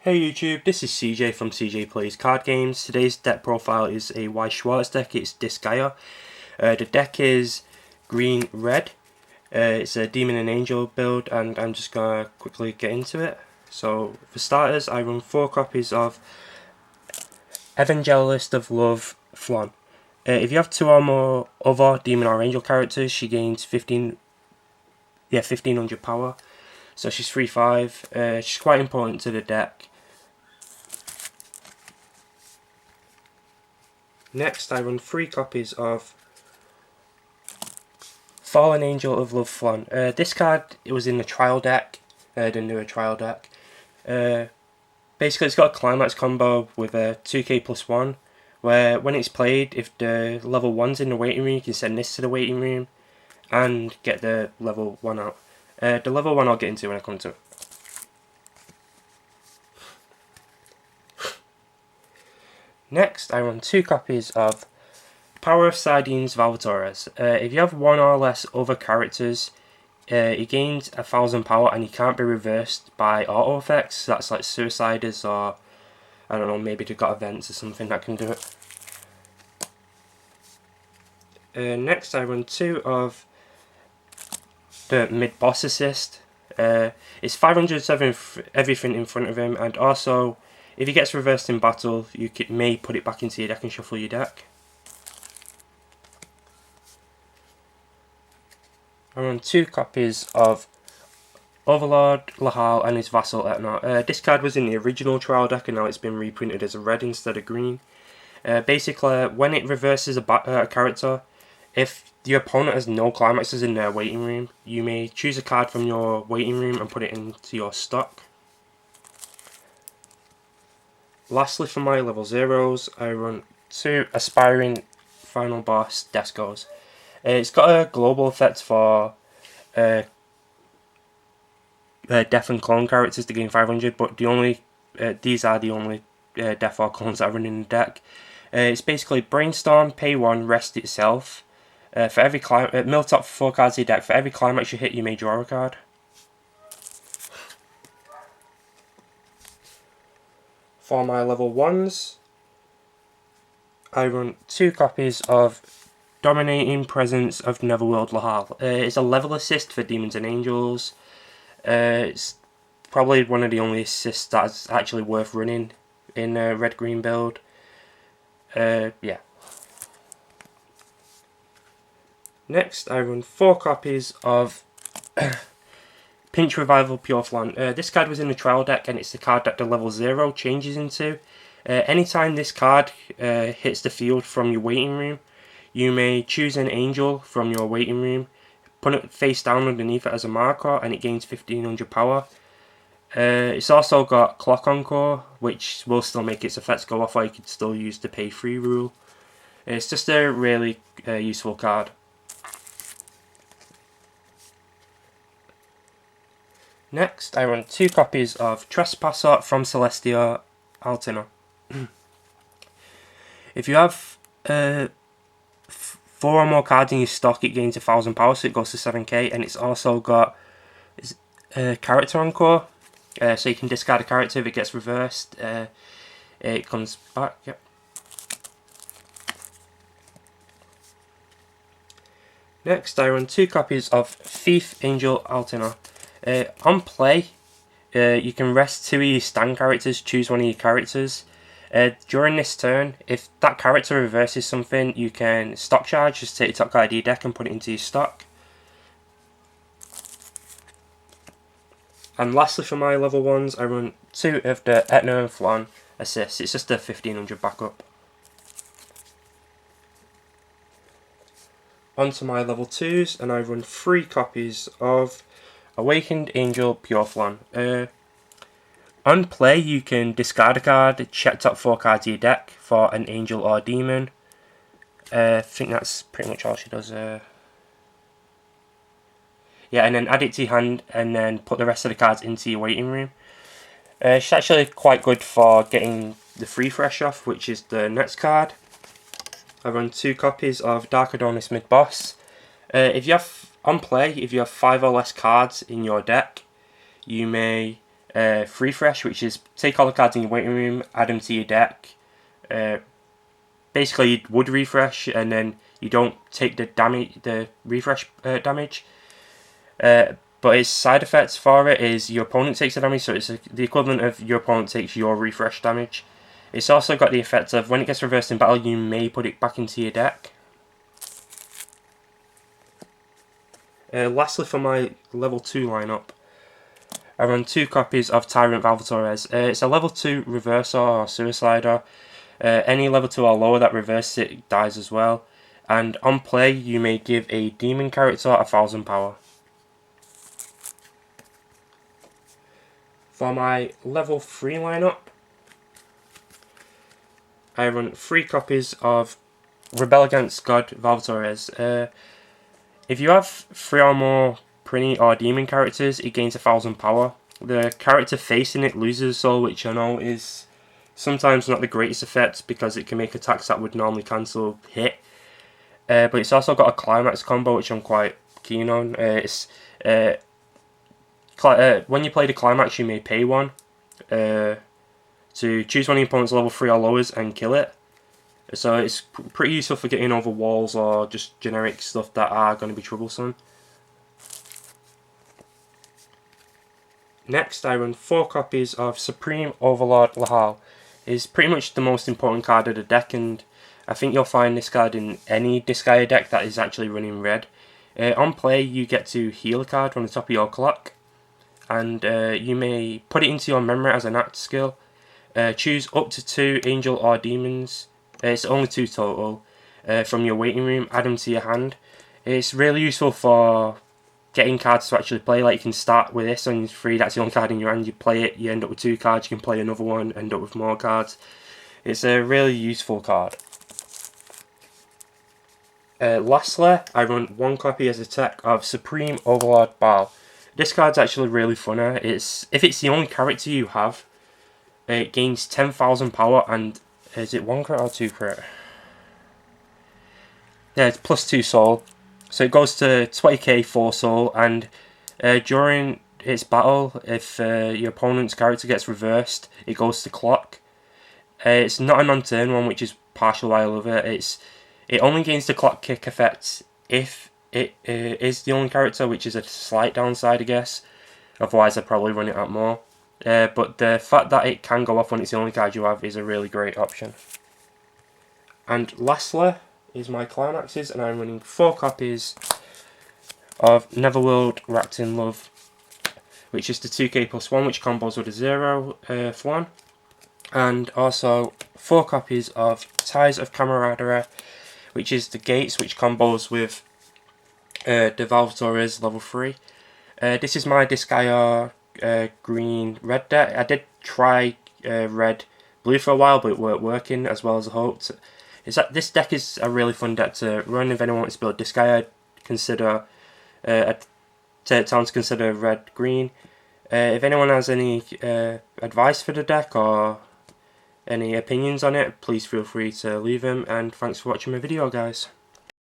Hey YouTube, this is CJ from CJ Plays Card Games. Today's deck profile is a Weiss Schwarz deck. It's Disgaea. The deck is green-red. It's a Demon and Angel build, and I'm just going to quickly get into it. So, for starters, I run 4 copies of Evangelist of Love Flan. If you have 2 or more other Demon or Angel characters, she gains 1500 power. So she's 3/5. She's quite important to the deck. Next, I run 3 copies of Fallen Angel of Love Flan. This card, it was in the trial deck, the newer trial deck. Basically, it's got a climax combo with a 2k plus 1, where when it's played, if the level 1's in the waiting room, you can send this to the waiting room and get the level 1 out. The level 1 I'll get into when I come to it. Next, I run 2 copies of Power of Sardines Valvatores. If you have 1 or less other characters, he gains 1000 power and he can't be reversed by auto effects. So that's like Suiciders, or I don't know, maybe they've got events or something that can do it. Next, I run 2 of the mid-boss assist. It's 507 everything in front of him, and also if he gets reversed in battle, you may put it back into your deck and shuffle your deck. I run 2 copies of Overlord Lahal and his vassal Etna. This card was in the original trial deck and now it's been reprinted as a red instead of green. Basically, when it reverses a character, if your opponent has no climaxes in their waiting room, you may choose a card from your waiting room and put it into your stock. Lastly, for my level 0s, I run 2 Aspiring Final Boss Descos. It's got a global effect for Death and Clone characters to gain 500, but these are the only Death or Clones that are running in the deck. It's basically Brainstorm, pay 1, rest itself. For every mill top 4 cards in your deck. For every climax you hit, you may draw a card. For my level 1s, I run 2 copies of Dominating Presence of Netherworld Lahal. It's a level assist for Demons and Angels. It's probably one of the only assists that's actually worth running in a red-green build. Yeah. Next, I run 4 copies of Pinch Revival Pure Flan. This card was in the trial deck, and it's the card that the level 0 changes into. Anytime this card hits the field from your waiting room, you may choose an angel from your waiting room, put it face down underneath it as a marker, and it gains 1500 power. It's also got Clock Encore, which will still make its effects go off, or you could still use the pay 3 rule. It's just a really useful card. Next, I run 2 copies of Trespasser from Celestia Altina. If you have 4 or more cards in your stock, it gains 1000 power, so it goes to 7k, and it's also got Character Encore, so you can discard a character if it gets reversed. It comes back, yep. Next, I run 2 copies of Thief Angel Altina. On play, you can rest 2 of your stand characters, choose one of your characters. During this turn, if that character reverses something, you can stock charge, just take the top card of your deck and put it into your stock. And lastly, for my level 1s, I run 2 of the Etna and Flan assists. It's just a 1500 backup. Onto my level 2s, and I run 3 copies of Awakened Angel Pure Flan. On play, you can discard a card, check top 4 cards of your deck for an angel or demon. I think that's pretty much all she does. Yeah, and then add it to your hand, and then put the rest of the cards into your waiting room. She's actually quite good for getting the free fresh off, which is the next card. I run 2 copies of Dark Adonis Mid-Boss. If you have, on play, if you have 5 or less cards in your deck, you may refresh, which is take all the cards in your waiting room, add them to your deck. Basically, you would refresh, and then you don't take the refresh damage. But its side effects for it is your opponent takes the damage, so it's the equivalent of your opponent takes your refresh damage. It's also got the effect of when it gets reversed in battle, you may put it back into your deck. Lastly, for my level 2 lineup, I run 2 copies of Tyrant Valvatores. It's a level 2 reverser or suicider. Any level 2 or lower that reverses it dies as well. And on play, you may give a demon character 1000 power. For my level 3 lineup, I run 3 copies of Rebel Against God Valvatores. If you have 3 or more Prinny or Demon characters, it gains 1000 power. The character facing it loses soul, which I know is sometimes not the greatest effect because it can make attacks that would normally cancel hit. But it's also got a climax combo, which I'm quite keen on. When you play the climax, you may pay 1 to choose one of your opponent's level 3 or lowers and kill it. So it's pretty useful for getting over walls or just generic stuff that are going to be troublesome. Next, I run 4 copies of Supreme Overlord Lahal. It's pretty much the most important card of the deck, and I think you'll find this card in any Disgaea deck that is actually running red. On play, you get to heal a card from the top of your clock, and you may put it into your memory as an act skill. Choose up to 2 angel or demons. It's only 2 total. From your waiting room, add them to your hand. It's really useful for getting cards to actually play. Like, you can start with this on 3, that's the only card in your hand, you play it, you end up with 2 cards, you can play another one, end up with more cards. It's a really useful card. Lastly, I run 1 copy as a tech of Supreme Overlord Baal. This card's actually really funny. If it's the only character you have, it gains 10,000 power, and is it 1 crit or 2 crit? Yeah, it's plus 2 soul. So it goes to 20k 4 soul, and during its battle, if your opponent's character gets reversed, it goes to clock. It's not a non-turn one, which is partial why I love it. It only gains the clock kick effect if it is the only character, which is a slight downside, I guess. Otherwise, I'd probably run it out more. But the fact that it can go off when it's the only card you have is a really great option. And lastly is my climaxes, and I'm running 4 copies of Netherworld Wrapped in Love, which is the 2k plus 1, which combos with a 0 flan, and also 4 copies of Ties of Camaraderie, which is the gates, which combos with the Valvatores level 3. This is my Disgaea green red deck. I did try red blue for a while, but it weren't working as well as I hoped. This deck is a really fun deck to run. If anyone wants to build Disgaea, consider time to consider red green. If anyone has any advice for the deck or any opinions on it, please feel free to leave them, and thanks for watching my video, guys.